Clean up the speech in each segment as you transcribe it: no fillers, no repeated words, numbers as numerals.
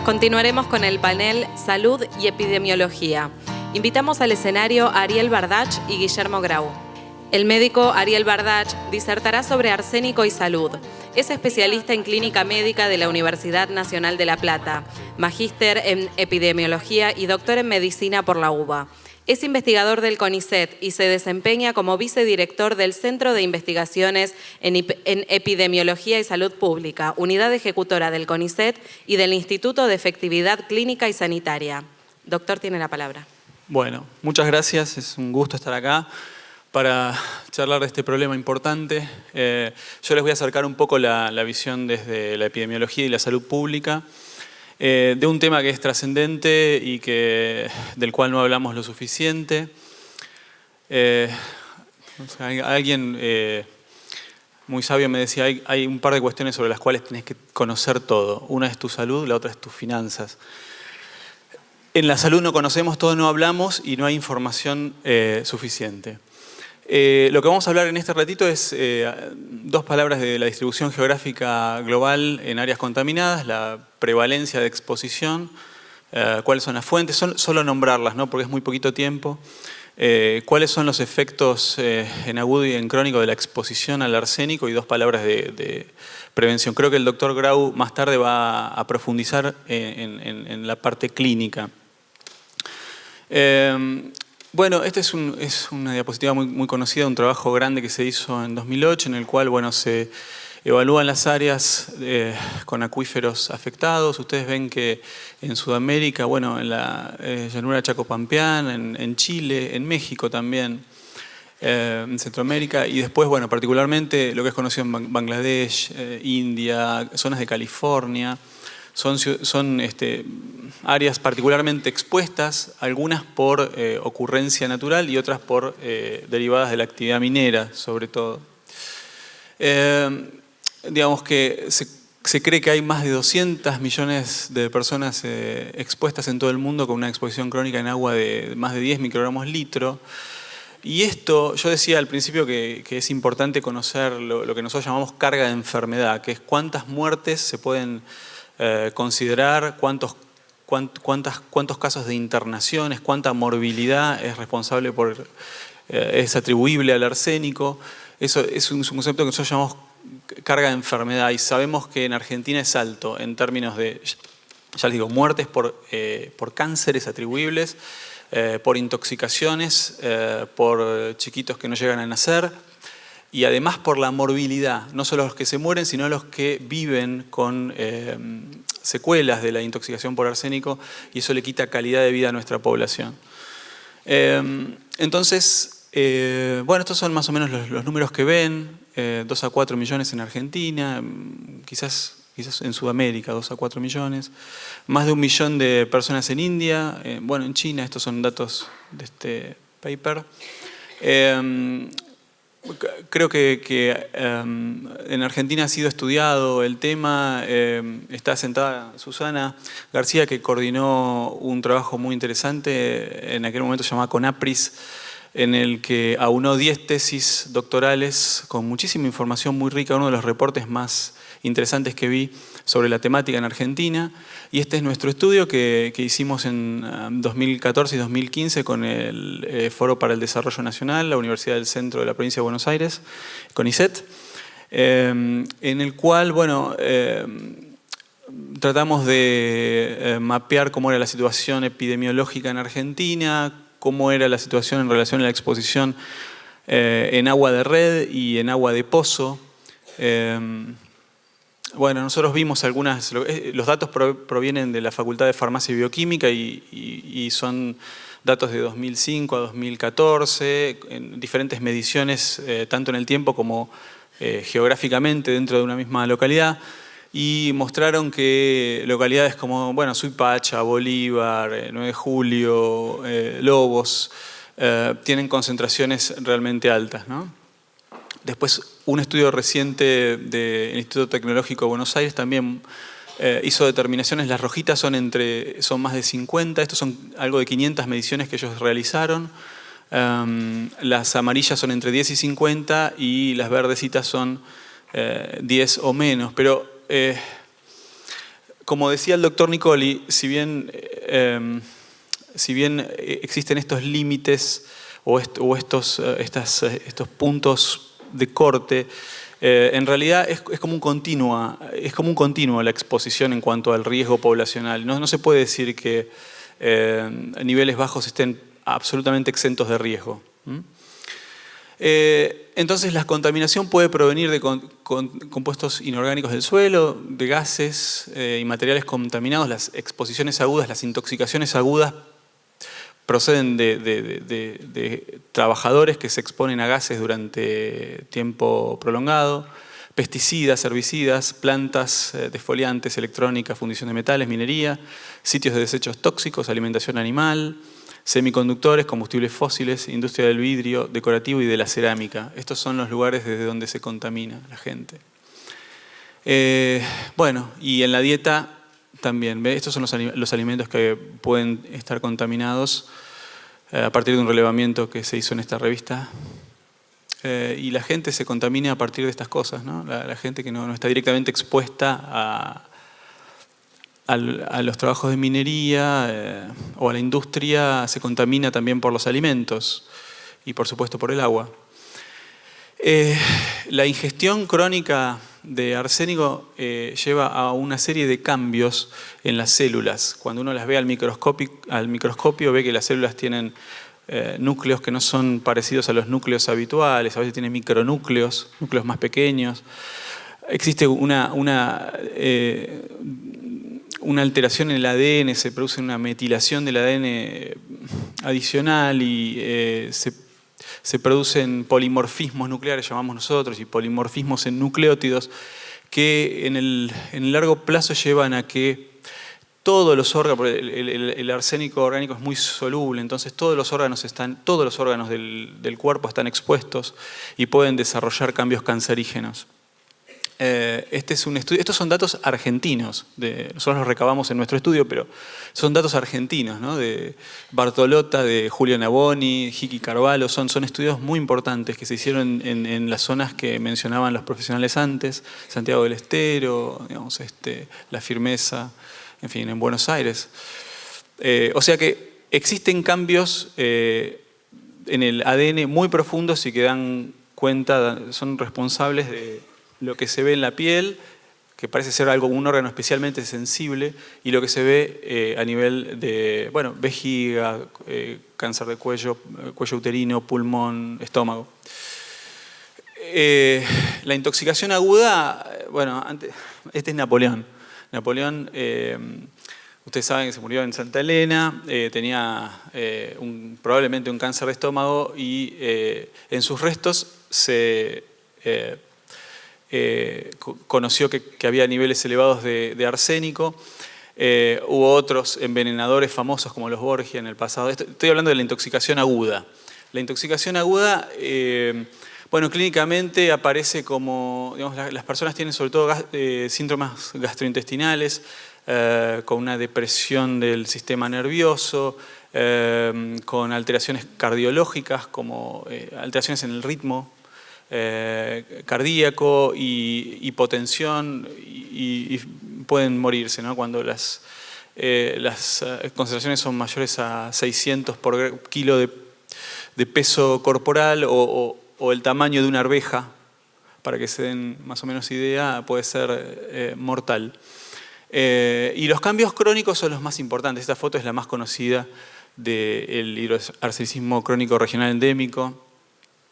Continuaremos con el panel Salud y Epidemiología. Invitamos al escenario a Ariel Bardach y Guillermo Grau. El médico Ariel Bardach disertará sobre arsénico y salud. Es especialista en clínica médica de la Universidad Nacional de La Plata, magíster en epidemiología y doctor en medicina por la UBA. Es investigador del CONICET y se desempeña como vicedirector del Centro de Investigaciones en Epidemiología y Salud Pública, unidad ejecutora del CONICET y del Instituto de Efectividad Clínica y Sanitaria. Doctor, tiene la palabra. Bueno, muchas gracias. Es un gusto estar acá para charlar de este problema importante. Yo les voy a acercar un poco la visión desde la epidemiología y la salud pública, de un tema que es trascendente y del cual no hablamos lo suficiente. Alguien muy sabio me decía, hay un par de cuestiones sobre las cuales tenés que conocer todo. Una es tu salud, la otra es tus finanzas. En la salud no conocemos todo, no hablamos y no hay información suficiente. Lo que vamos a hablar en este ratito es dos palabras de la distribución geográfica global en áreas contaminadas, la prevalencia de exposición, cuáles son las fuentes, solo nombrarlas, ¿no? Porque es muy poquito tiempo, cuáles son los efectos en agudo y en crónico de la exposición al arsénico y dos palabras de prevención. Creo que el doctor Grau más tarde va a profundizar en la parte clínica. Bueno, esta es una diapositiva muy conocida, un trabajo grande que se hizo en 2008, en el cual se evalúan las áreas con acuíferos afectados. Ustedes ven que en Sudamérica, en la llanura chacopampeana, en Chile, en México también, en Centroamérica, y después, particularmente lo que es conocido en Bangladesh, India, zonas de California. Son áreas particularmente expuestas, algunas por ocurrencia natural y otras por derivadas de la actividad minera, sobre todo. Digamos que se cree que hay más de 200 millones de personas expuestas en todo el mundo con una exposición crónica en agua de más de 10 microgramos litro. Y esto, yo decía al principio que es importante conocer lo que nosotros llamamos carga de enfermedad, que es cuántas muertes se pueden considerar, cuántos casos de internaciones, cuánta morbilidad es responsable es atribuible al arsénico. Eso es un concepto que nosotros llamamos carga de enfermedad y sabemos que en Argentina es alto en términos de, ya les digo, muertes por cánceres atribuibles, por intoxicaciones, por chiquitos que no llegan a nacer. Y además por la morbilidad, no solo los que se mueren, sino los que viven con secuelas de la intoxicación por arsénico, y eso le quita calidad de vida a nuestra población. Entonces, estos son más o menos los números que ven, 2 a 4 millones en Argentina, quizás en Sudamérica 2 a 4 millones, más de 1 millón de personas en India, en China, estos son datos de este paper. Creo que en Argentina ha sido estudiado el tema, está sentada Susana García, que coordinó un trabajo muy interesante, en aquel momento se llamaba CONAPRIS, en el que aunó 10 tesis doctorales con muchísima información muy rica, uno de los reportes más interesantes que vi sobre la temática en Argentina. Y este es nuestro estudio que hicimos en 2014 y 2015 con el Foro para el Desarrollo Nacional, la Universidad del Centro de la Provincia de Buenos Aires, CONICET, en el cual, tratamos de mapear cómo era la situación epidemiológica en Argentina, cómo era la situación en relación a la exposición en agua de red y en agua de pozo. Nosotros vimos los datos provienen de la Facultad de Farmacia y Bioquímica y son datos de 2005 a 2014, en diferentes mediciones, tanto en el tiempo como geográficamente dentro de una misma localidad, y mostraron que localidades como Suipacha, Bolívar, 9 de Julio, Lobos, tienen concentraciones realmente altas, ¿no? Después, un estudio reciente del Instituto Tecnológico de Buenos Aires también hizo determinaciones. Las rojitas son más de 50, estos son algo de 500 mediciones que ellos realizaron. Las amarillas son entre 10 y 50 y las verdecitas son 10 o menos. Pero como decía el doctor Nicoli, si bien existen estos límites o estos puntos de corte, en realidad es como un continuo la exposición en cuanto al riesgo poblacional. No se puede decir que niveles bajos estén absolutamente exentos de riesgo. Entonces la contaminación puede provenir de compuestos inorgánicos del suelo, de gases y materiales contaminados. Las exposiciones agudas, las intoxicaciones agudas proceden de trabajadores que se exponen a gases durante tiempo prolongado, pesticidas, herbicidas, plantas desfoliantes, electrónica, fundición de metales, minería, sitios de desechos tóxicos, alimentación animal, semiconductores, combustibles fósiles, industria del vidrio, decorativo y de la cerámica. Estos son los lugares desde donde se contamina la gente. Bueno, y en la dieta también. Estos son los alimentos que pueden estar contaminados a partir de un relevamiento que se hizo en esta revista. Y la gente se contamina a partir de estas cosas, ¿no? La gente que no está directamente expuesta a los trabajos de minería o a la industria se contamina también por los alimentos y por supuesto por el agua. La ingestión crónica de arsénico lleva a una serie de cambios en las células. Cuando uno las ve al microscopio ve que las células tienen núcleos que no son parecidos a los núcleos habituales, a veces tienen micronúcleos, núcleos más pequeños. Existe una alteración en el ADN, se produce una metilación del ADN adicional y se producen polimorfismos nucleares, llamamos nosotros, y polimorfismos en nucleótidos que en el largo plazo llevan a que todos los órganos, porque el arsénico orgánico es muy soluble, entonces todos los órganos del cuerpo están expuestos y pueden desarrollar cambios cancerígenos. Este es un estudio, estos son datos argentinos, nosotros los recabamos en nuestro estudio, pero son datos argentinos, ¿no? De Bartolotta, de Julio Naboni, Hickey Carvalho, son estudios muy importantes que se hicieron en las zonas que mencionaban los profesionales antes, Santiago del Estero, digamos, La Firmeza, en fin, en Buenos Aires. O sea que existen cambios en el ADN muy profundos y que dan cuenta, son responsables de lo que se ve en la piel, que parece ser un órgano especialmente sensible, y lo que se ve a nivel de, bueno, vejiga, cáncer de cuello uterino, pulmón, estómago. La intoxicación aguda, bueno, este es Napoleón. Napoleón, ustedes saben que se murió en Santa Elena, tenía probablemente un cáncer de estómago y en sus restos se conoció que había niveles elevados de arsénico. Hubo otros envenenadores famosos como los Borgia en el pasado. Estoy hablando de la intoxicación aguda. La intoxicación aguda, bueno, clínicamente aparece como, digamos, las personas tienen sobre todo síntomas gastrointestinales, con una depresión del sistema nervioso, con alteraciones cardiológicas como alteraciones en el ritmo cardíaco y hipotensión y pueden morirse, ¿no? Cuando las concentraciones son mayores a 600 por kilo de peso corporal o el tamaño de una arveja, para que se den más o menos idea, puede ser mortal. Y los cambios crónicos son los más importantes. Esta foto es la más conocida del hidroarsenismo crónico regional endémico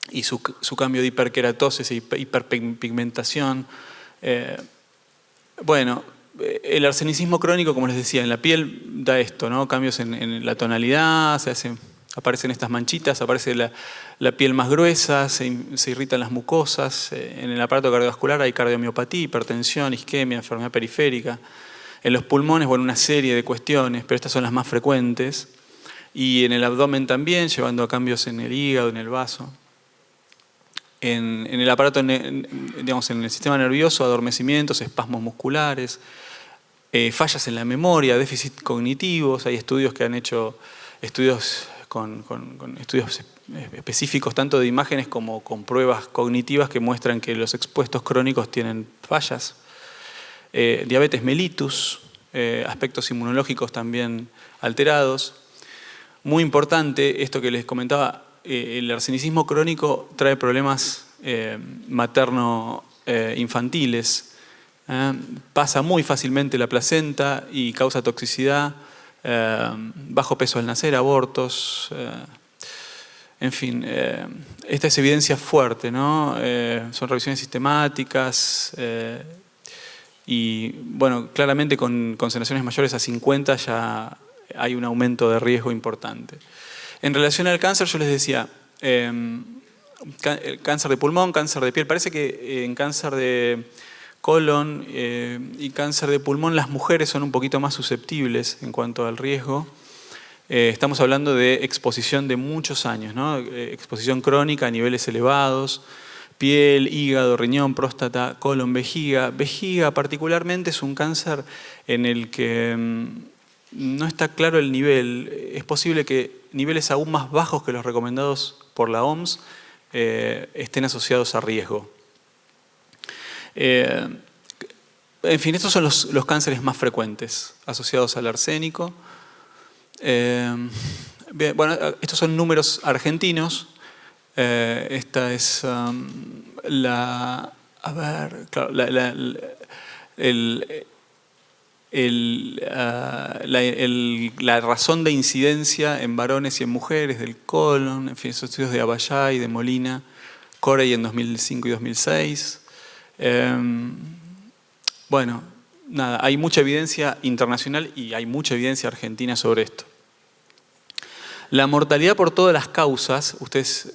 y su cambio de hiperkeratosis e hiperpigmentación. Bueno, el arsenicismo crónico, como les decía, en la piel da esto, ¿no? Cambios en la tonalidad, aparecen estas manchitas, aparece la piel más gruesa, se irritan las mucosas, en el aparato cardiovascular hay cardiomiopatía, hipertensión, isquemia, enfermedad periférica. En los pulmones, bueno, una serie de cuestiones, pero estas son las más frecuentes. Y en el abdomen también, llevando a cambios en el hígado, en el vaso. En el aparato, digamos, en el sistema nervioso, adormecimientos, espasmos musculares, fallas en la memoria, déficit cognitivos. Hay estudios que han hecho estudios con estudios específicos tanto de imágenes como con pruebas cognitivas que muestran que los expuestos crónicos tienen fallas. Diabetes mellitus, aspectos inmunológicos también alterados. Muy importante, esto que les comentaba, el arsenicismo crónico trae problemas materno-infantiles. Pasa muy fácilmente la placenta y causa toxicidad, bajo peso al nacer, abortos, en fin, esta es evidencia fuerte, ¿no? Son revisiones sistemáticas y, bueno, claramente con concentraciones mayores a 50 ya hay un aumento de riesgo importante. En relación al cáncer, yo les decía, cáncer de pulmón, cáncer de piel, parece que en cáncer de colon y cáncer de pulmón las mujeres son un poquito más susceptibles en cuanto al riesgo. Estamos hablando de exposición de muchos años, ¿no? Exposición crónica a niveles elevados, piel, hígado, riñón, próstata, colon, vejiga. Vejiga particularmente es un cáncer en el que no está claro el nivel. Es posible que niveles aún más bajos que los recomendados por la OMS estén asociados a riesgo. En fin, estos son los cánceres más frecuentes asociados al arsénico. Bien, bueno, estos son números argentinos. Esta es la razón de incidencia en varones y en mujeres del colon, en fin, esos estudios de Abayay, de Molina, Corey en 2005 y 2006. Bueno, nada, hay mucha evidencia internacional y hay mucha evidencia argentina sobre esto. La mortalidad por todas las causas, ustedes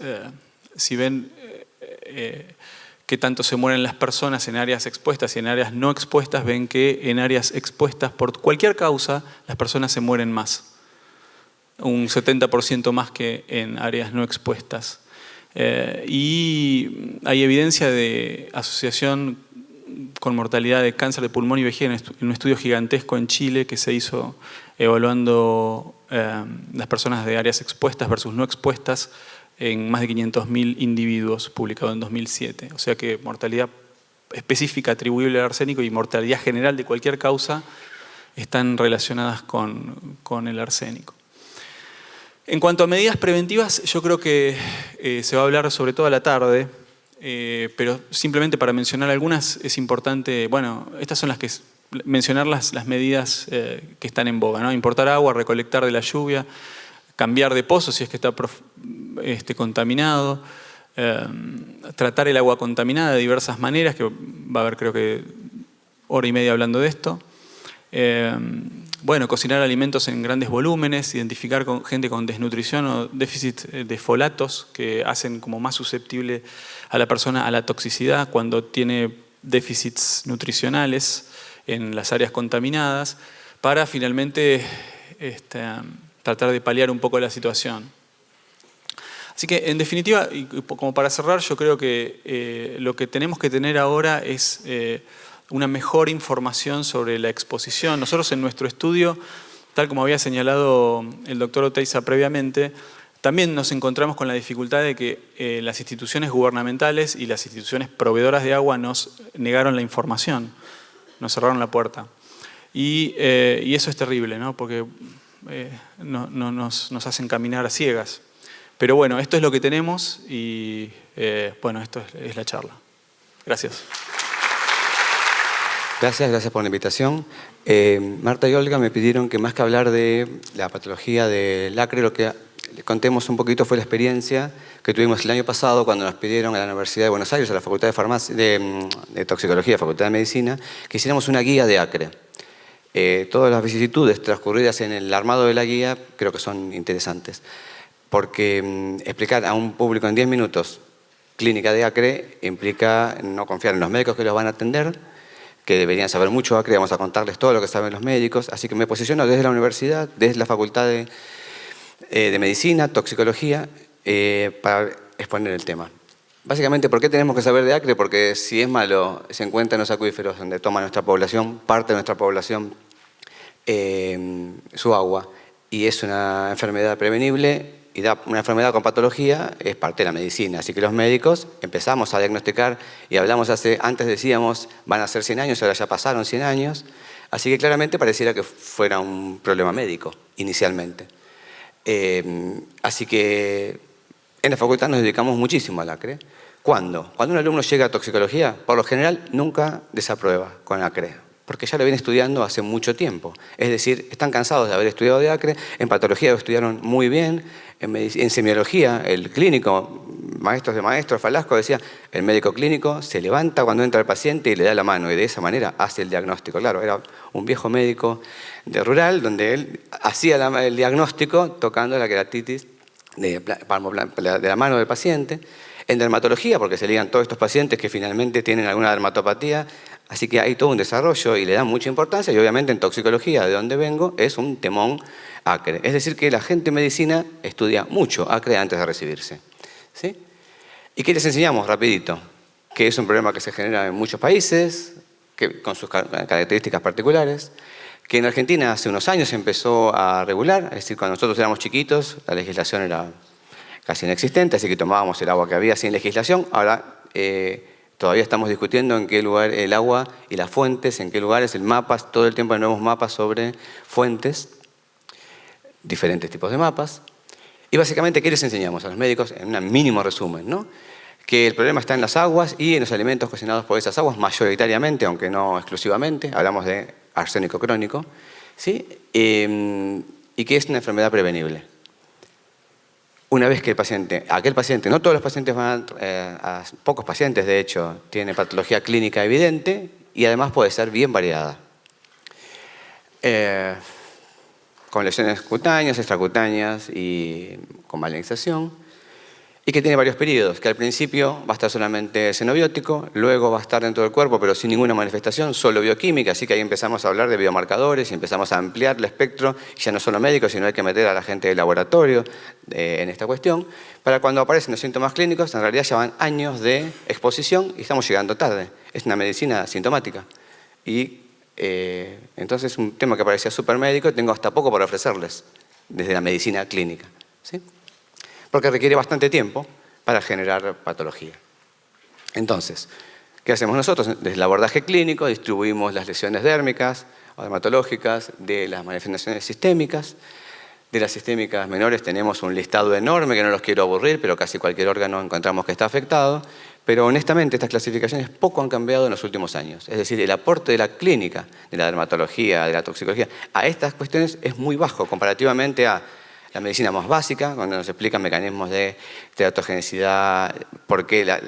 si ven qué tanto se mueren las personas en áreas expuestas y en áreas no expuestas, ven que en áreas expuestas por cualquier causa las personas se mueren más. Un 70% más que en áreas no expuestas. Y hay evidencia de asociación con mortalidad de cáncer de pulmón y vejiga en un estudio gigantesco en Chile que se hizo evaluando las personas de áreas expuestas versus no expuestas en más de 500.000 individuos, publicado en 2007. O sea que mortalidad específica atribuible al arsénico y mortalidad general de cualquier causa están relacionadas con el arsénico. En cuanto a medidas preventivas, yo creo que se va a hablar sobre todo a la tarde, pero simplemente para mencionar algunas es importante, bueno, estas son las que mencionar las medidas que están en boga, ¿no? Importar agua, recolectar de la lluvia, cambiar de pozo si es que está contaminado, tratar el agua contaminada de diversas maneras, que va a haber creo que hora y media hablando de esto. Bueno, cocinar alimentos en grandes volúmenes, identificar con gente con desnutrición o déficit de folatos que hacen como más susceptible a la persona a la toxicidad cuando tiene déficits nutricionales en las áreas contaminadas, para finalmente tratar de paliar un poco la situación. Así que, en definitiva, y como para cerrar, yo creo que lo que tenemos que tener ahora es una mejor información sobre la exposición. Nosotros en nuestro estudio, tal como había señalado el doctor Oteiza previamente, también nos encontramos con la dificultad de que las instituciones gubernamentales y las instituciones proveedoras de agua nos negaron la información, nos cerraron la puerta. Y eso es terrible, ¿no? Porque nos hacen caminar a ciegas. Pero bueno, esto es lo que tenemos y bueno, esto es la charla. Gracias. Gracias por la invitación. Marta y Olga me pidieron que más que hablar de la patología del acre, lo que le contemos un poquito fue la experiencia que tuvimos el año pasado cuando nos pidieron a la Universidad de Buenos Aires, a la Facultad de Farmacia, de Toxicología, Facultad de Medicina, que hiciéramos una guía de acre. Todas las vicisitudes transcurridas en el armado de la guía creo que son interesantes, porque explicar a un público en 10 minutos clínica de acre implica no confiar en los médicos que los van a atender, que deberían saber mucho acre, vamos a contarles todo lo que saben los médicos, así que me posiciono desde la universidad, desde la Facultad de Medicina, Toxicología, para exponer el tema. Básicamente, ¿por qué tenemos que saber de acre? Porque si es malo, se encuentra en los acuíferos donde toma nuestra población, parte de nuestra población, su agua, y es una enfermedad prevenible, y da una enfermedad con patología, es parte de la medicina. Así que los médicos empezamos a diagnosticar y hablamos antes decíamos, van a ser 100 años, ahora ya pasaron 100 años, Así que claramente pareciera que fuera un problema médico inicialmente. Así que en la facultad nos dedicamos muchísimo al acre. ¿Cuándo? Cuando un alumno llega a toxicología, por lo general nunca desaprueba con acre, porque ya lo vienen estudiando hace mucho tiempo. Es decir, están cansados de haber estudiado de acre, en patología lo estudiaron muy bien, en semiología, el clínico, maestros de maestros, Falasco decía, el médico clínico se levanta cuando entra el paciente y le da la mano, y de esa manera hace el diagnóstico. Claro, era un viejo médico de rural, donde él hacía el diagnóstico tocando la queratitis de la mano del paciente. En dermatología, porque se ligan todos estos pacientes que finalmente tienen alguna dermatopatía, así que hay todo un desarrollo y le dan mucha importancia, y obviamente en toxicología, de donde vengo, es un temón acre. Es decir, que la gente en medicina estudia mucho acre antes de recibirse. ¿Sí? ¿Y qué les enseñamos? Rapidito, que es un problema que se genera en muchos países, que, con sus características particulares, que en Argentina hace unos años se empezó a regular, es decir, cuando nosotros éramos chiquitos, la legislación era casi inexistente, así que tomábamos el agua que había sin legislación. Ahora todavía estamos discutiendo en qué lugar el agua y las fuentes, en qué lugares, el mapa, todo el tiempo hay nuevos mapas sobre fuentes, diferentes tipos de mapas. Y básicamente, ¿qué les enseñamos a los médicos? En un mínimo resumen, ¿no? Que el problema está en las aguas y en los alimentos cocinados por esas aguas, mayoritariamente, aunque no exclusivamente. Hablamos de arsénico crónico, ¿sí? Y que es una enfermedad prevenible. Una vez que aquel paciente, no todos los pacientes pocos pacientes de hecho, tiene patología clínica evidente y además puede ser bien variada. Con lesiones cutáneas, extracutáneas y con malinización. Y que tiene varios periodos, que al principio va a estar solamente xenobiótico, luego va a estar dentro del cuerpo pero sin ninguna manifestación, solo bioquímica, así que ahí empezamos a hablar de biomarcadores y empezamos a ampliar el espectro, ya no solo médicos, sino hay que meter a la gente del laboratorio en esta cuestión, para cuando aparecen los síntomas clínicos, en realidad ya van años de exposición y estamos llegando tarde. Es una medicina sintomática. Y entonces un tema que parecía súper médico, tengo hasta poco para ofrecerles, desde la medicina clínica, ¿sí? Porque requiere bastante tiempo para generar patología. Entonces, ¿qué hacemos nosotros? Desde el abordaje clínico distribuimos las lesiones dérmicas o dermatológicas de las manifestaciones sistémicas. De las sistémicas menores tenemos un listado enorme que no los quiero aburrir, pero casi cualquier órgano encontramos que está afectado. Pero honestamente estas clasificaciones poco han cambiado en los últimos años. Es decir, el aporte de la clínica, de la dermatología, de la toxicología, a estas cuestiones es muy bajo comparativamente a la medicina más básica, cuando nos explican mecanismos de teratogenicidad, por qué los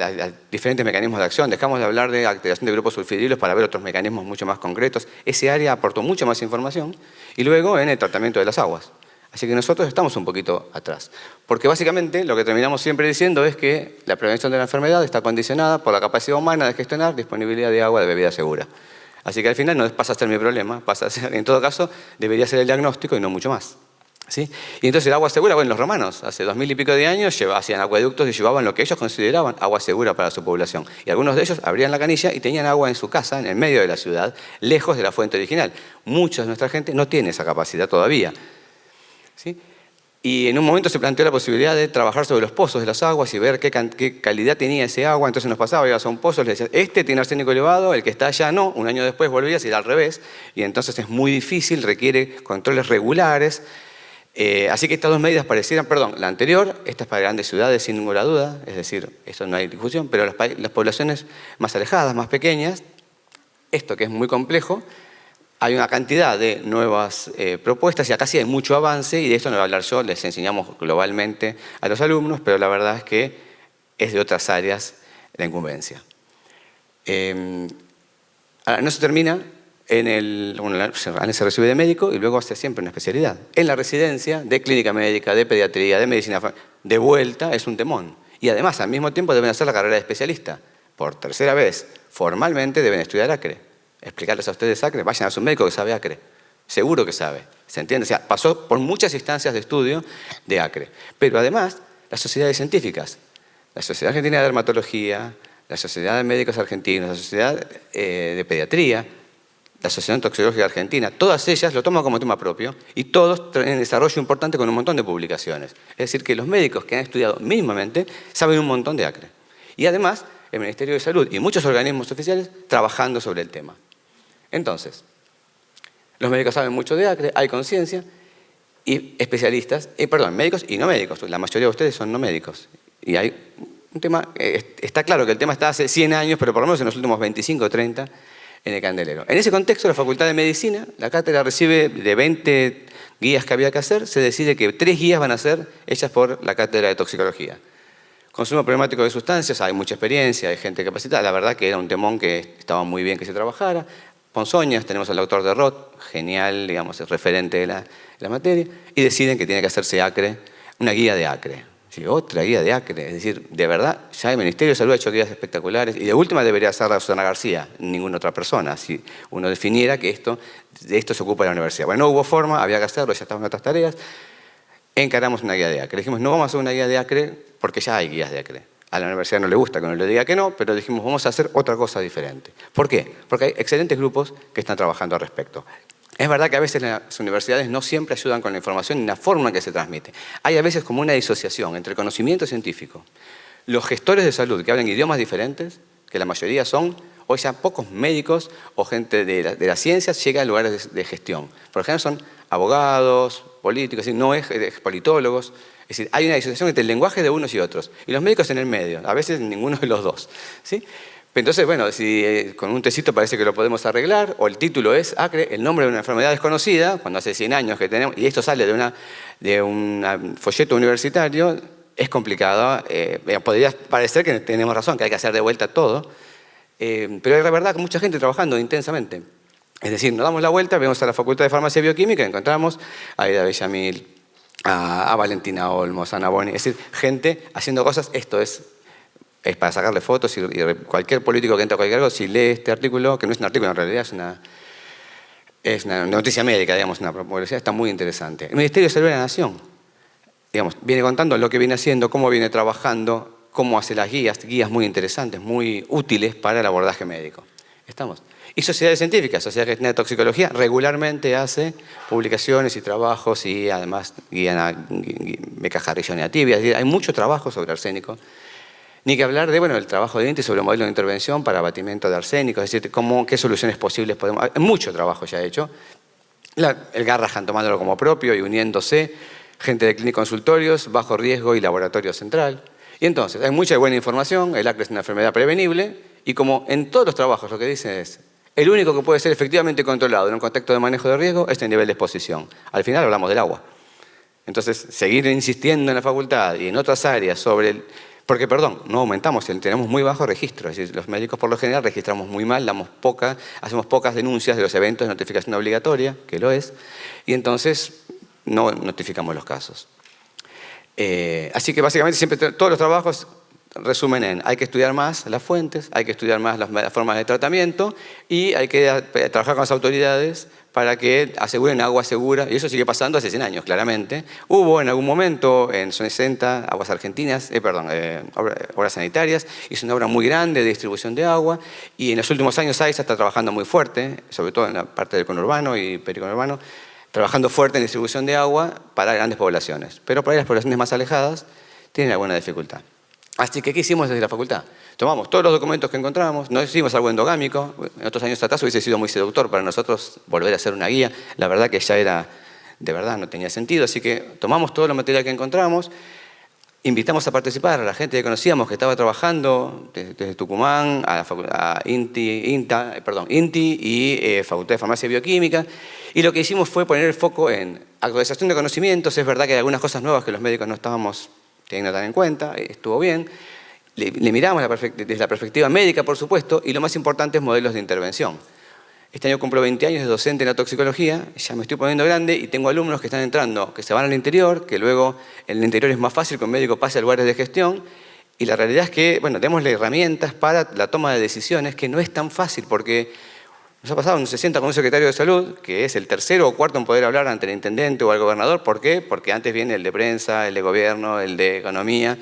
diferentes mecanismos de acción. Dejamos de hablar de activación de grupos sulfidrilos para ver otros mecanismos mucho más concretos. Ese área aportó mucha más información. Y luego en el tratamiento de las aguas. Así que nosotros estamos un poquito atrás. Porque básicamente lo que terminamos siempre diciendo es que la prevención de la enfermedad está condicionada por la capacidad humana de gestionar disponibilidad de agua de bebida segura. Así que al final no pasa a ser mi problema, pasa a ser, en todo caso, debería ser el diagnóstico y no mucho más. ¿Sí? Y entonces el agua segura, bueno, los romanos hace 2000 y pico de años hacían acueductos y llevaban lo que ellos consideraban agua segura para su población. Y algunos de ellos abrían la canilla y tenían agua en su casa, en el medio de la ciudad, lejos de la fuente original. Mucha de nuestra gente no tiene esa capacidad todavía. ¿Sí? Y en un momento se planteó la posibilidad de trabajar sobre los pozos de las aguas y ver qué calidad tenía ese agua. Entonces nos pasaba, ibas a un pozo, le decías, este tiene arsénico elevado, el que está allá no. Un año después volvías y era al revés. Y entonces es muy difícil, requiere controles regulares. Así que estas dos medidas parecieran, la anterior, esta es para grandes ciudades sin ninguna duda, es decir, esto no hay discusión, pero las poblaciones más alejadas, más pequeñas, esto que es muy complejo, hay una cantidad de nuevas propuestas y acá sí hay mucho avance y de esto no voy a hablar yo, les enseñamos globalmente a los alumnos, pero la verdad es que es de otras áreas la incumbencia. Ahora, no se termina. Se recibe de médico y luego hace siempre una especialidad. En la residencia de clínica médica, de pediatría, de medicina, de vuelta es un temón. Y además, al mismo tiempo, deben hacer la carrera de especialista. Por tercera vez, formalmente deben estudiar acre. Explicarles a ustedes acre, vayan a su médico que sabe acre. Seguro que sabe, ¿se entiende? O sea, pasó por muchas instancias de estudio de acre. Pero además, las sociedades científicas, la Sociedad Argentina de Dermatología, la Sociedad de Médicos Argentinos, la Sociedad de Pediatría, la Asociación Toxicológica Argentina, todas ellas lo toman como tema propio y todos tienen desarrollo importante con un montón de publicaciones. Es decir, que los médicos que han estudiado mínimamente saben un montón de acre. Y además, el Ministerio de Salud y muchos organismos oficiales trabajando sobre el tema. Entonces, Los médicos saben mucho de acre, hay conciencia, y especialistas, médicos y no médicos, la mayoría de ustedes son no médicos. Y hay un tema, está claro que el tema está hace 100 años, pero por lo menos en los últimos 25 o 30 en el candelero. En ese contexto, la Facultad de Medicina, la cátedra recibe de 20 guías que había que hacer, se decide que 3 guías van a ser hechas por la cátedra de toxicología. Consumo problemático de sustancias, hay mucha experiencia, hay gente capacitada, la verdad que era un temón que estaba muy bien que se trabajara. Ponzoñas, tenemos al doctor de Roth, genial, digamos, es referente de la materia, y deciden que tiene que hacerse acre, una guía de acre. Sí, otra guía de acre, es decir, de verdad, ya el Ministerio de Salud ha hecho guías espectaculares, y de última debería ser la Susana García, ninguna otra persona, si uno definiera que de esto se ocupa la universidad. Bueno, no hubo forma, había que hacerlo, ya estaban otras tareas, encaramos una guía de acre. Dijimos, no vamos a hacer una guía de acre porque ya hay guías de acre. A la universidad no le gusta que uno le diga que no, pero dijimos, vamos a hacer otra cosa diferente. ¿Por qué? Porque hay excelentes grupos que están trabajando al respecto. Es verdad que a veces las universidades no siempre ayudan con la información ni la forma en que se transmite. Hay a veces como una disociación entre el conocimiento científico. Los gestores de salud que hablan idiomas diferentes, que la mayoría son, hoy ya pocos médicos o gente de las ciencias llega a lugares de gestión. Por ejemplo, son abogados, políticos, no es politólogos. Es decir, hay una disociación entre el lenguaje de unos y otros. Y los médicos en el medio, a veces ninguno de los dos. ¿Sí? Entonces, bueno, si con un tecito parece que lo podemos arreglar, o el título es acre, el nombre de una enfermedad desconocida, cuando hace 100 años que tenemos, y esto sale de un folleto universitario, es complicado. Podría parecer que tenemos razón, que hay que hacer de vuelta todo, pero es la verdad que mucha gente trabajando intensamente. Es decir, nos damos la vuelta, vemos a la Facultad de Farmacia y Bioquímica, encontramos a Aida Bellamil, a Valentina Olmos, a Ana Boni, es decir, gente haciendo cosas. Esto es para sacarle fotos, y cualquier político que entra a cualquier algo, si lee este artículo, que no es un artículo en realidad, es una noticia médica, digamos, una publicidad, está muy interesante. El Ministerio de Salud de la Nación, digamos, viene contando lo que viene haciendo, cómo viene trabajando, cómo hace las guías muy interesantes, muy útiles para el abordaje médico. ¿Estamos? Y sociedades científicas, Sociedad Argentina de Toxicología, regularmente hace publicaciones y trabajos, y además guían a Beca Jarrillo Negativa. Es decir, hay mucho trabajo sobre arsénico. Ni que hablar de, el trabajo de INTI sobre un modelo de intervención para abatimiento de arsénico, es decir, qué soluciones posibles podemos... Hay mucho trabajo ya hecho. El Garrahan tomándolo como propio y uniéndose, gente de clínica consultorios, bajo riesgo y laboratorio central. Y entonces, hay mucha buena información, el acre es una enfermedad prevenible, y como en todos los trabajos lo que dicen es, el único que puede ser efectivamente controlado en un contexto de manejo de riesgo es el nivel de exposición. Al final hablamos del agua. Entonces, seguir insistiendo en la facultad y en otras áreas sobre porque, no aumentamos, tenemos muy bajo registro. Es decir, los médicos por lo general registramos muy mal, hacemos pocas denuncias de los eventos de notificación obligatoria, que lo es, y entonces no notificamos los casos. Así que básicamente siempre todos los trabajos resumen en hay que estudiar más las fuentes, hay que estudiar más las formas de tratamiento y hay que trabajar con las autoridades para que aseguren agua segura, y eso sigue pasando hace 100 años, claramente. Hubo en algún momento, en los 60, Aguas Argentinas, Obras Sanitarias, hizo una obra muy grande de distribución de agua, y en los últimos años AISA está trabajando muy fuerte, sobre todo en la parte del conurbano y periconurbano, trabajando fuerte en distribución de agua para grandes poblaciones. Pero para las poblaciones más alejadas tienen alguna dificultad. Así que, ¿qué hicimos desde la facultad? Tomamos todos los documentos que encontramos, no hicimos algo endogámico. En otros años atrás hubiese sido muy seductor para nosotros volver a hacer una guía. La verdad que ya era, de verdad, no tenía sentido. Así que tomamos todo el material que encontramos, invitamos a participar a la gente que conocíamos que estaba trabajando desde Tucumán, a INTI y Facultad de Farmacia y Bioquímica. Y lo que hicimos fue poner el foco en actualización de conocimientos. Es verdad que hay algunas cosas nuevas que los médicos no estábamos teniendo tan en cuenta, estuvo bien. Le miramos desde la perspectiva médica, por supuesto, y lo más importante es modelos de intervención. Este año cumplo 20 años de docente en la toxicología, ya me estoy poniendo grande y tengo alumnos que están entrando, que se van al interior, que luego en el interior es más fácil que un médico pase a lugares de gestión, y la realidad es que, démosle herramientas para la toma de decisiones, que no es tan fácil, porque nos ha pasado, se sienta con un secretario de salud, que es el tercero o cuarto en poder hablar ante el intendente o al gobernador. ¿Por qué? Porque antes viene el de prensa, el de gobierno, el de economía,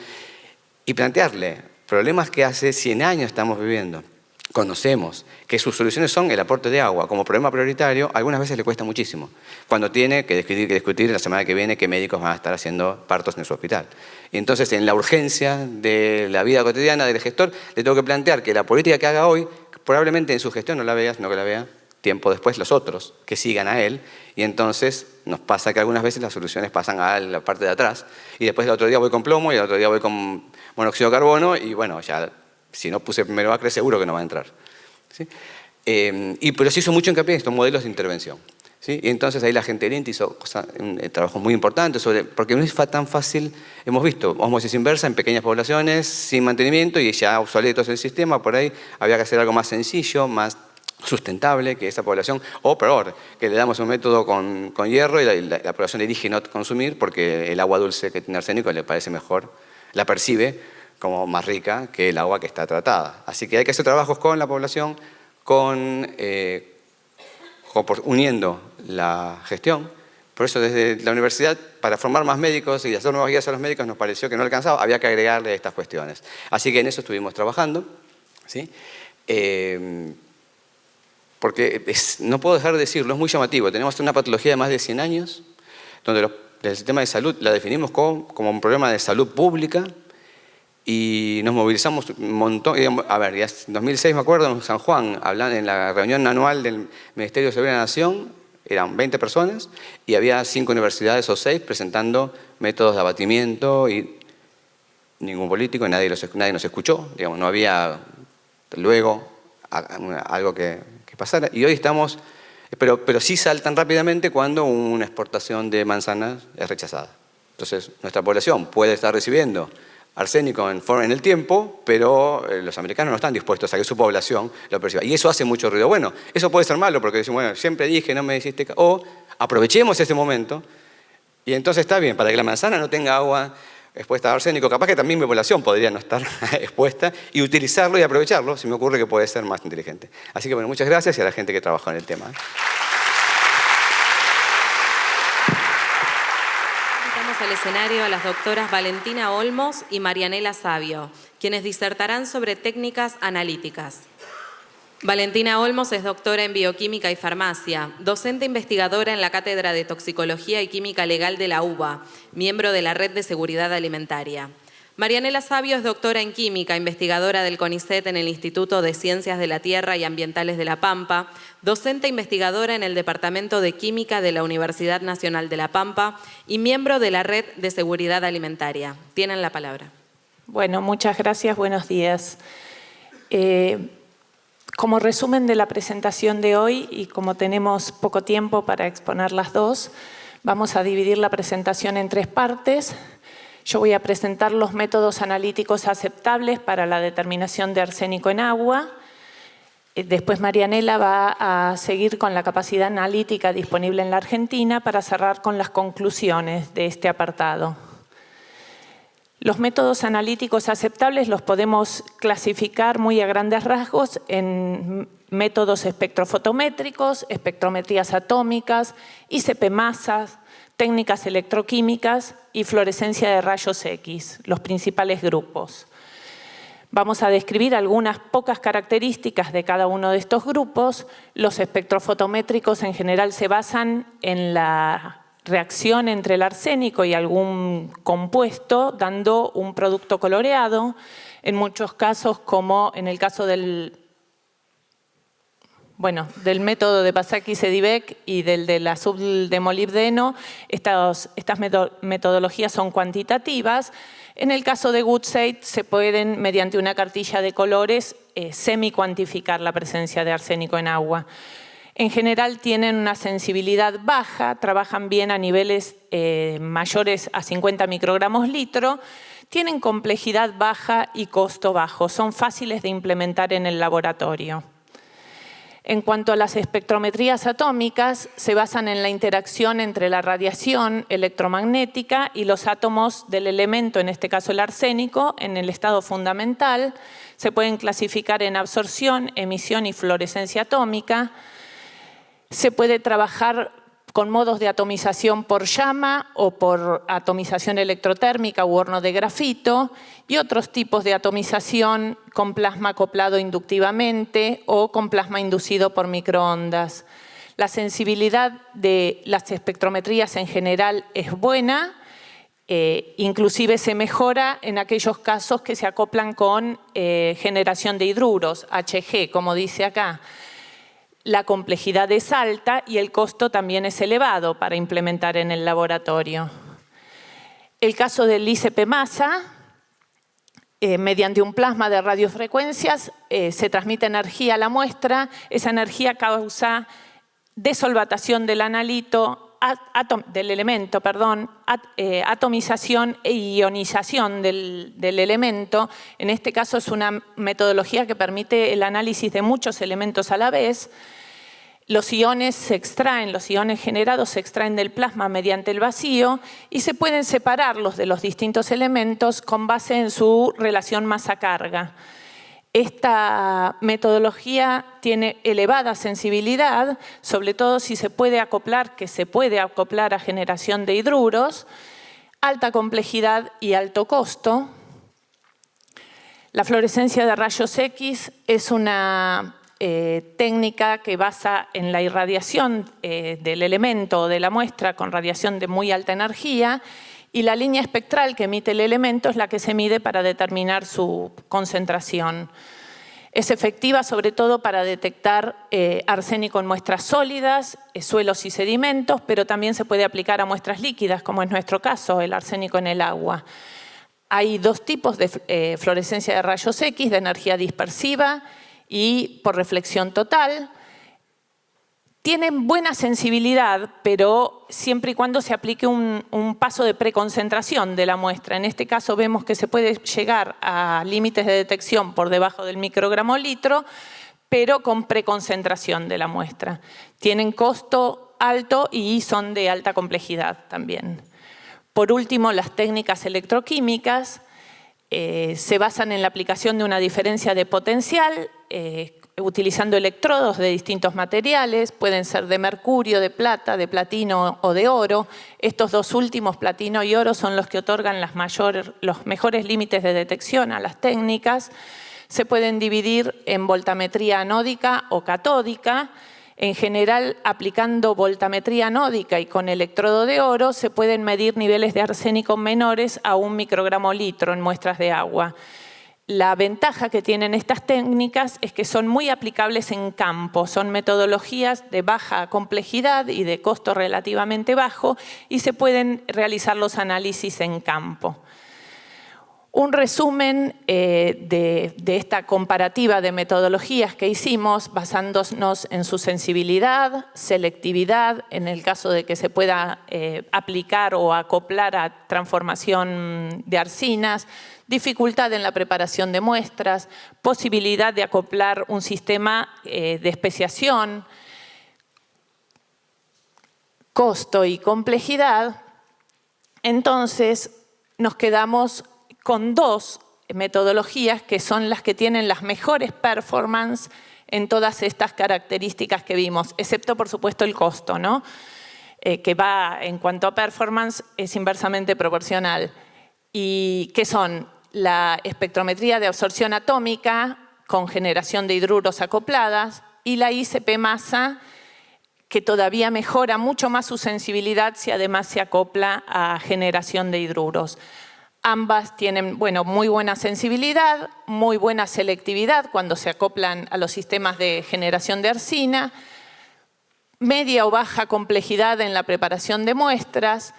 y plantearle problemas que hace 100 años estamos viviendo. Conocemos que sus soluciones son el aporte de agua como problema prioritario, algunas veces le cuesta muchísimo. Cuando tiene que discutir la semana que viene qué médicos van a estar haciendo partos en su hospital. Y entonces, en la urgencia de la vida cotidiana del gestor, le tengo que plantear que la política que haga hoy, probablemente en su gestión no que la vea, tiempo después los otros que sigan a él, y entonces nos pasa que algunas veces las soluciones pasan a la parte de atrás, y después el otro día voy con plomo, y el otro día voy con monóxido de carbono, y bueno, ya si no puse primero acre seguro que no va a entrar. ¿Sí? Pero se hizo mucho hincapié en estos modelos de intervención. ¿Sí? Y entonces ahí la gente del INTI hizo un trabajo muy importante, porque no es tan fácil, hemos visto ósmosis inversa en pequeñas poblaciones, sin mantenimiento, y ya obsoletos el sistema, por ahí había que hacer algo más sencillo, más sustentable que esa población, o peor, que le damos un método con hierro y la población elige no consumir porque el agua dulce que tiene arsénico le parece mejor, la percibe como más rica que el agua que está tratada. Así que hay que hacer trabajos con la población, uniendo la gestión. Por eso desde la universidad, para formar más médicos y hacer nuevas guías a los médicos, nos pareció que no alcanzaba, había que agregarle estas cuestiones. Así que en eso estuvimos trabajando, ¿sí? Porque no puedo dejar de decirlo, es muy llamativo. Tenemos una patología de más de 100 años, donde el sistema de salud la definimos como un problema de salud pública, y nos movilizamos un montón. A ver, ya en 2006 me acuerdo, en San Juan, en la reunión anual del Ministerio de Seguridad de la Nación, eran 20 personas, y había 5 universidades o 6 presentando métodos de abatimiento, y ningún político, nadie nos escuchó, digamos, no había luego algo que pasara. Y hoy estamos, pero sí saltan rápidamente cuando una exportación de manzanas es rechazada. Entonces, nuestra población puede estar recibiendo arsénico en el tiempo, pero los americanos no están dispuestos a que su población lo perciba. Y eso hace mucho ruido. Bueno, eso puede ser malo, porque decimos, bueno, siempre dije, no me hiciste caso. O aprovechemos ese momento, y entonces está bien, para que la manzana no tenga agua expuesta a arsénico, capaz que también mi población podría no estar expuesta, y utilizarlo y aprovecharlo, se me ocurre que puede ser más inteligente. Así que bueno, muchas gracias, y a la gente que trabajó en el tema. Invitamos al escenario a las doctoras Valentina Olmos y Marianela Savio, quienes disertarán sobre técnicas analíticas. Valentina Olmos es doctora en Bioquímica y Farmacia, docente investigadora en la Cátedra de Toxicología y Química Legal de la UBA, miembro de la Red de Seguridad Alimentaria. Marianela Savio es doctora en Química, investigadora del CONICET en el Instituto de Ciencias de la Tierra y Ambientales de La Pampa, docente investigadora en el Departamento de Química de la Universidad Nacional de La Pampa y miembro de la Red de Seguridad Alimentaria. Tienen la palabra. Bueno, muchas gracias, buenos días. Como resumen de la presentación de hoy, y como tenemos poco tiempo para exponer las dos, vamos a dividir la presentación en 3 partes. Yo voy a presentar los métodos analíticos aceptables para la determinación de arsénico en agua. Después Marianela va a seguir con la capacidad analítica disponible en la Argentina para cerrar con las conclusiones de este apartado. Los métodos analíticos aceptables los podemos clasificar muy a grandes rasgos en métodos espectrofotométricos, espectrometrías atómicas, ICP masas, técnicas electroquímicas y fluorescencia de rayos X, los principales grupos. Vamos a describir algunas pocas características de cada uno de estos grupos. Los espectrofotométricos en general se basan en la reacción entre el arsénico y algún compuesto, dando un producto coloreado. En muchos casos, como en el caso del método de Pasaki-Sedivec y del del azul de molibdeno, estas metodologías son cuantitativas. En el caso de Woodside se pueden, mediante una cartilla de colores, semi-cuantificar la presencia de arsénico en agua. En general tienen una sensibilidad baja, trabajan bien a niveles mayores a 50 microgramos litro, tienen complejidad baja y costo bajo, son fáciles de implementar en el laboratorio. En cuanto a las espectrometrías atómicas, se basan en la interacción entre la radiación electromagnética y los átomos del elemento, en este caso el arsénico, en el estado fundamental. Se pueden clasificar en absorción, emisión y fluorescencia atómica. Se puede trabajar con modos de atomización por llama o por atomización electrotérmica u horno de grafito, y otros tipos de atomización con plasma acoplado inductivamente o con plasma inducido por microondas. La sensibilidad de las espectrometrías en general es buena, inclusive se mejora en aquellos casos que se acoplan con generación de hidruros, HG, como dice acá. la complejidad es alta y el costo también es elevado para implementar en el laboratorio. El caso del ICP-Masa, mediante un plasma de radiofrecuencias se transmite energía a la muestra, esa energía causa desolvatación del analito, del elemento, atomización e ionización del elemento. En este caso es una metodología que permite el análisis de muchos elementos a la vez. Los iones se extraen, los iones generados se extraen del plasma mediante el vacío y se pueden separarlos de los distintos elementos con base en su relación masa-carga. Esta metodología tiene elevada sensibilidad, sobre todo si se puede acoplar, que se puede acoplar a generación de hidruros, alta complejidad y alto costo. La fluorescencia de rayos X es una técnica que basa en la irradiación del elemento o de la muestra con radiación de muy alta energía y la línea espectral que emite el elemento es la que se mide para determinar su concentración. Es efectiva sobre todo para detectar arsénico en muestras sólidas, suelos y sedimentos, pero también se puede aplicar a muestras líquidas, como es nuestro caso, el arsénico en el agua. Hay dos tipos de fluorescencia de rayos X, de energía dispersiva y por reflexión total. Tienen buena sensibilidad, pero siempre y cuando se aplique un paso de preconcentración de la muestra. En este caso vemos que se puede llegar a límites de detección por debajo del microgramo litro, pero con preconcentración de la muestra. Tienen costo alto y son de alta complejidad también. Por último, las técnicas electroquímicas se basan en la aplicación de una diferencia de potencial utilizando electrodos de distintos materiales, pueden ser de mercurio, de plata, de platino o de oro. Estos dos últimos, platino y oro, son los que otorgan los mejores límites de detección a las técnicas. Se pueden dividir en voltametría anódica o catódica. En general, aplicando voltametría anódica y con electrodo de oro, se pueden medir niveles de arsénico menores a 1 microgramo litro en muestras de agua. La ventaja que tienen estas técnicas es que son muy aplicables en campo, son metodologías de baja complejidad y de costo relativamente bajo y se pueden realizar los análisis en campo. Un resumen de esta comparativa de metodologías que hicimos basándonos en su sensibilidad, selectividad, en el caso de que se pueda aplicar o acoplar a transformación de arsinas, dificultad en la preparación de muestras, posibilidad de acoplar un sistema de especiación, costo y complejidad. Entonces nos quedamos con dos metodologías que son las que tienen las mejores performance en todas estas características que vimos, excepto por supuesto el costo, ¿no? Que va en cuanto a performance es inversamente proporcional. Y que son la espectrometría de absorción atómica con generación de hidruros acopladas y la ICP-Masa, que todavía mejora mucho más su sensibilidad si además se acopla a generación de hidruros. Ambas tienen muy buena sensibilidad, muy buena selectividad cuando se acoplan a los sistemas de generación de arsina, media o baja complejidad en la preparación de muestras,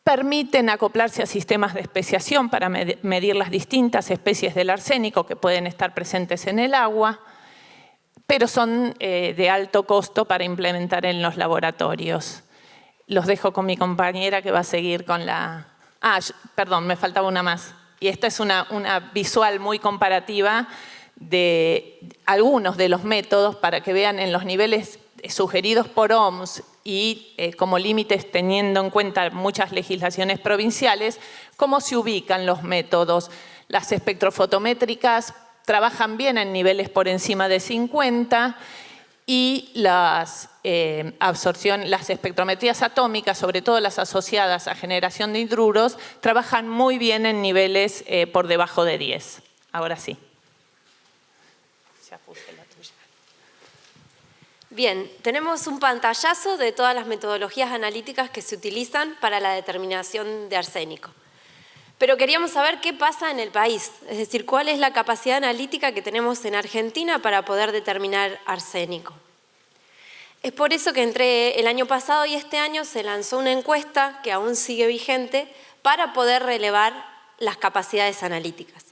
permiten acoplarse a sistemas de especiación para medir las distintas especies del arsénico que pueden estar presentes en el agua, pero son de alto costo para implementar en los laboratorios. Los dejo con mi compañera que va a seguir con la... perdón, me faltaba una más. Y esta es una visual muy comparativa de algunos de los métodos para que vean en los niveles sugeridos por OMS y como límites teniendo en cuenta muchas legislaciones provinciales, cómo se ubican los métodos. Las espectrofotométricas trabajan bien en niveles por encima de 50 y las espectrometrías atómicas, sobre todo las asociadas a generación de hidruros, trabajan muy bien en niveles por debajo de 10. Ahora sí. Ya puse la tuya. Bien, tenemos un pantallazo de todas las metodologías analíticas que se utilizan para la determinación de arsénico. Pero queríamos saber qué pasa en el país, es decir, cuál es la capacidad analítica que tenemos en Argentina para poder determinar arsénico. Es por eso que entre el año pasado y este año se lanzó una encuesta que aún sigue vigente para poder relevar las capacidades analíticas.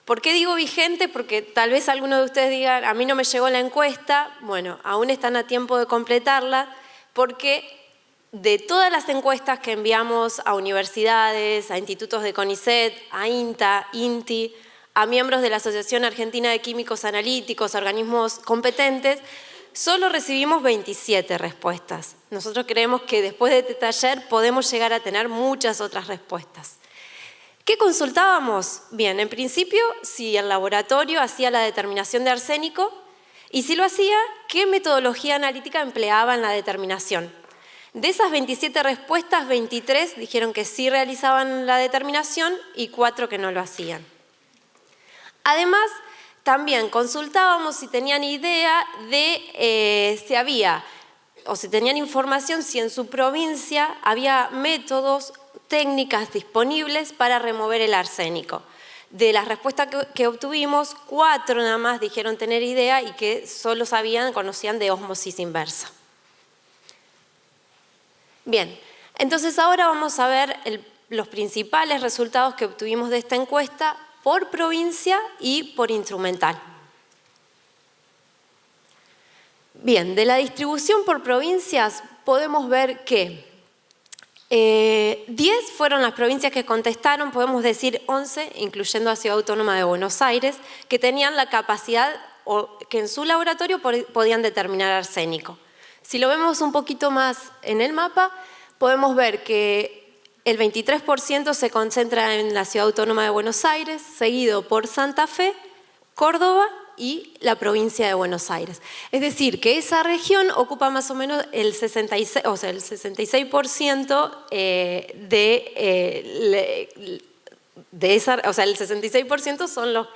¿Por qué digo vigente? Porque tal vez algunos de ustedes digan, a mí no me llegó la encuesta. Bueno, aún están a tiempo de completarla porque de todas las encuestas que enviamos a universidades, a institutos de CONICET, a INTA, INTI, a miembros de la Asociación Argentina de Químicos Analíticos, organismos competentes, solo recibimos 27 respuestas. Nosotros creemos que después de este taller podemos llegar a tener muchas otras respuestas. ¿Qué consultábamos? Bien, en principio, si el laboratorio hacía la determinación de arsénico y si lo hacía, ¿qué metodología analítica empleaba en la determinación? De esas 27 respuestas, 23 dijeron que sí realizaban la determinación y 4 que no lo hacían. Además, también consultábamos si tenían idea de si había, o si tenían información, si en su provincia había métodos, técnicas disponibles para remover el arsénico. De las respuestas que obtuvimos, 4 nada más dijeron tener idea y que solo conocían de ósmosis inversa. Bien, entonces ahora vamos a ver los principales resultados que obtuvimos de esta encuesta por provincia y por instrumental. Bien, de la distribución por provincias podemos ver que 10 fueron las provincias que contestaron, podemos decir 11, incluyendo a Ciudad Autónoma de Buenos Aires, que tenían la capacidad o que en su laboratorio podían determinar arsénico. Si lo vemos un poquito más en el mapa, podemos ver que el 23% se concentra en la Ciudad Autónoma de Buenos Aires, seguido por Santa Fe, Córdoba y la provincia de Buenos Aires. Es decir, que esa región ocupa más o menos el 66% de esa, o sea, el 66% son los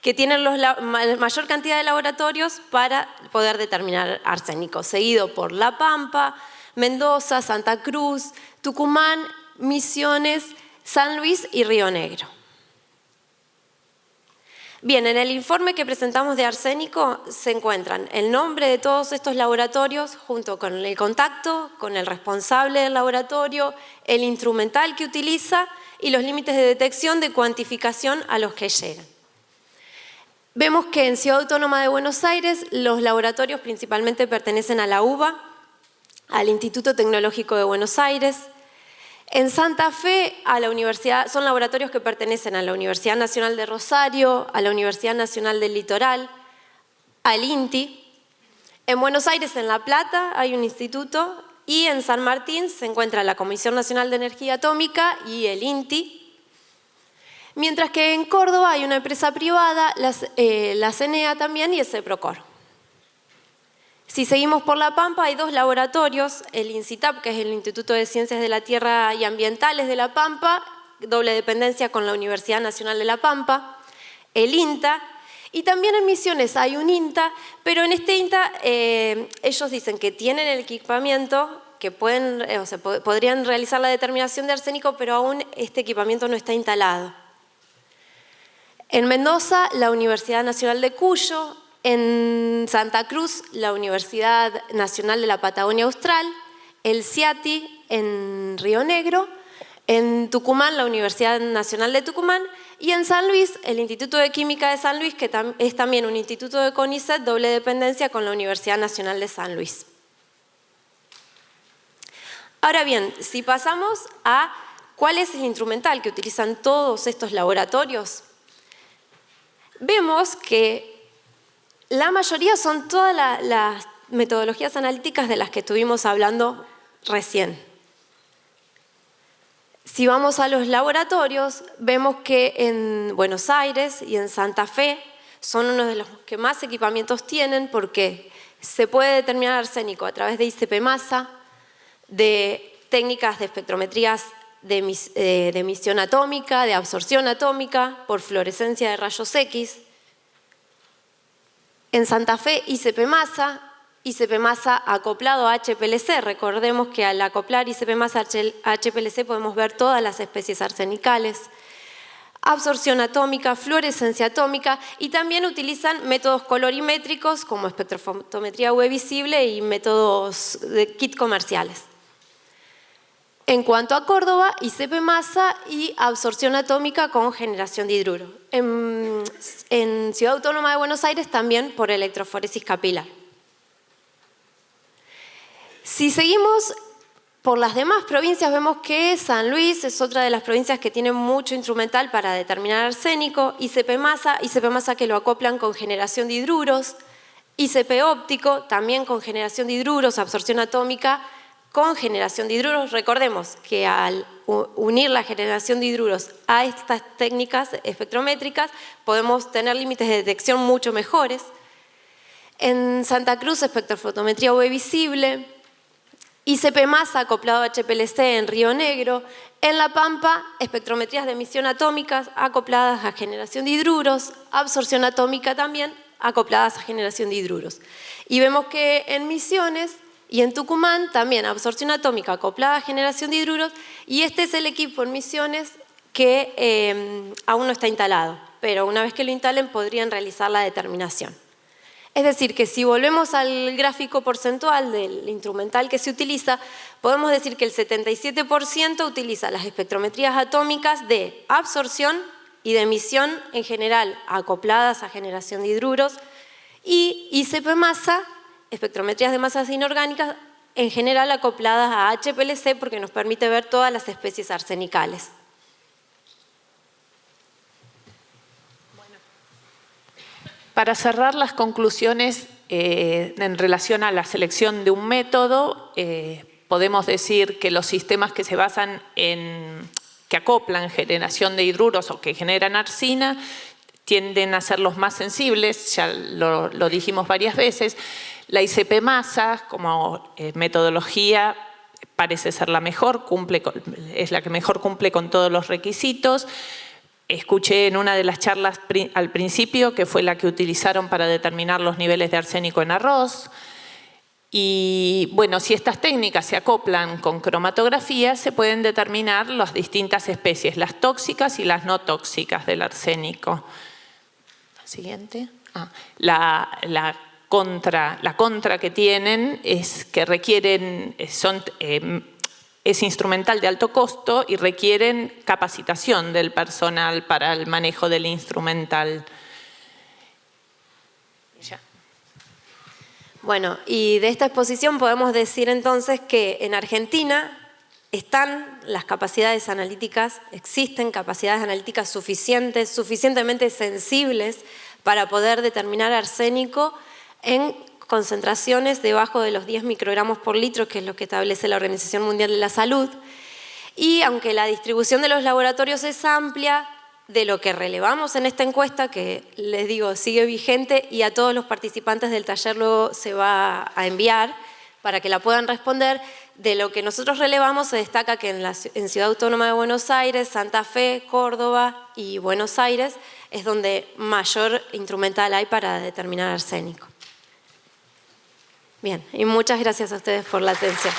que tienen la mayor cantidad de laboratorios para poder determinar arsénico, seguido por La Pampa, Mendoza, Santa Cruz, Tucumán, Misiones, San Luis y Río Negro. Bien, en el informe que presentamos de arsénico se encuentran el nombre de todos estos laboratorios junto con el contacto, con el responsable del laboratorio, el instrumental que utiliza y los límites de detección de cuantificación a los que llegan. Vemos que en Ciudad Autónoma de Buenos Aires los laboratorios principalmente pertenecen a la UBA, al Instituto Tecnológico de Buenos Aires. En Santa Fe, son laboratorios que pertenecen a la Universidad Nacional de Rosario, a la Universidad Nacional del Litoral, al INTI. En Buenos Aires, en La Plata, hay un instituto y en San Martín se encuentra la Comisión Nacional de Energía Atómica y el INTI. Mientras que en Córdoba hay una empresa privada, la CENEA también y el CEPROCOR. Si seguimos por La Pampa, hay 2 laboratorios, el INCITAP, que es el Instituto de Ciencias de la Tierra y Ambientales de La Pampa, doble dependencia con la Universidad Nacional de La Pampa, el INTA, y también en Misiones hay un INTA, pero en este INTA ellos dicen que tienen el equipamiento, que podrían realizar la determinación de arsénico, pero aún este equipamiento no está instalado. En Mendoza, la Universidad Nacional de Cuyo. En Santa Cruz, la Universidad Nacional de la Patagonia Austral, el CIATI en Río Negro, en Tucumán, la Universidad Nacional de Tucumán, y en San Luis, el Instituto de Química de San Luis, que es también un instituto de CONICET, doble dependencia con la Universidad Nacional de San Luis. Ahora bien, si pasamos a cuál es el instrumental que utilizan todos estos laboratorios, vemos que la mayoría son todas las metodologías analíticas de las que estuvimos hablando recién. Si vamos a los laboratorios, vemos que en Buenos Aires y en Santa Fe son uno de los que más equipamientos tienen porque se puede determinar arsénico a través de ICP-Masa, de técnicas de espectrometrías de emisión atómica, de absorción atómica, por fluorescencia de rayos X. En Santa Fe, ICP-Masa acoplado a HPLC. Recordemos que al acoplar ICP-Masa a HPLC podemos ver todas las especies arsenicales. absorción atómica, fluorescencia atómica, y también utilizan métodos colorimétricos como espectrofotometría UV visible y métodos de kit comerciales. En cuanto a Córdoba, ICP masa y absorción atómica con generación de hidruro. En Ciudad Autónoma de Buenos Aires también por electroforesis capilar. Si seguimos por las demás provincias, vemos que San Luis es otra de las provincias que tiene mucho instrumental para determinar arsénico, ICP masa que lo acoplan con generación de hidruros, ICP óptico también con generación de hidruros, absorción atómica con generación de hidruros. Recordemos que al unir la generación de hidruros a estas técnicas espectrométricas podemos tener límites de detección mucho mejores. En Santa Cruz, espectrofotometría UV visible, ICP masa acoplado a HPLC en Río Negro. En La Pampa, espectrometrías de emisión atómicas acopladas a generación de hidruros, absorción atómica también acopladas a generación de hidruros. Y vemos que en Misiones y en Tucumán también absorción atómica acoplada a generación de hidruros, y este es el equipo en Misiones que aún no está instalado, pero una vez que lo instalen podrían realizar la determinación. Es decir, que si volvemos al gráfico porcentual del instrumental que se utiliza, podemos decir que el 77% utiliza las espectrometrías atómicas de absorción y de emisión en general acopladas a generación de hidruros, y ICP masa, espectrometrías de masas inorgánicas, en general acopladas a HPLC porque nos permite ver todas las especies arsenicales. Para cerrar las conclusiones en relación a la selección de un método, podemos decir que los sistemas que se basan que acoplan generación de hidruros o que generan arsina tienden a ser los más sensibles, ya lo dijimos varias veces. La ICP masa como metodología parece ser la mejor, es la que mejor cumple con todos los requisitos. Escuché en una de las charlas al principio que fue la que utilizaron para determinar los niveles de arsénico en arroz. Y bueno, si estas técnicas se acoplan con cromatografía, se pueden determinar las distintas especies, las tóxicas y las no tóxicas del arsénico. Siguiente. La contra que tienen es que requieren, es instrumental de alto costo y requieren capacitación del personal para el manejo del instrumental. Ya. Bueno, y de esta exposición podemos decir entonces que en Argentina están las capacidades analíticas, existen capacidades analíticas suficientes, suficientemente sensibles para poder determinar arsénico en concentraciones debajo de los 10 microgramos por litro, que es lo que establece la Organización Mundial de la Salud. Y aunque la distribución de los laboratorios es amplia, de lo que relevamos en esta encuesta, que les digo sigue vigente y a todos los participantes del taller luego se va a enviar para que la puedan responder, de lo que nosotros relevamos se destaca que en Ciudad Autónoma de Buenos Aires, Santa Fe, Córdoba y Buenos Aires es donde mayor instrumental hay para determinar arsénico. Bien, y muchas gracias a ustedes por la atención.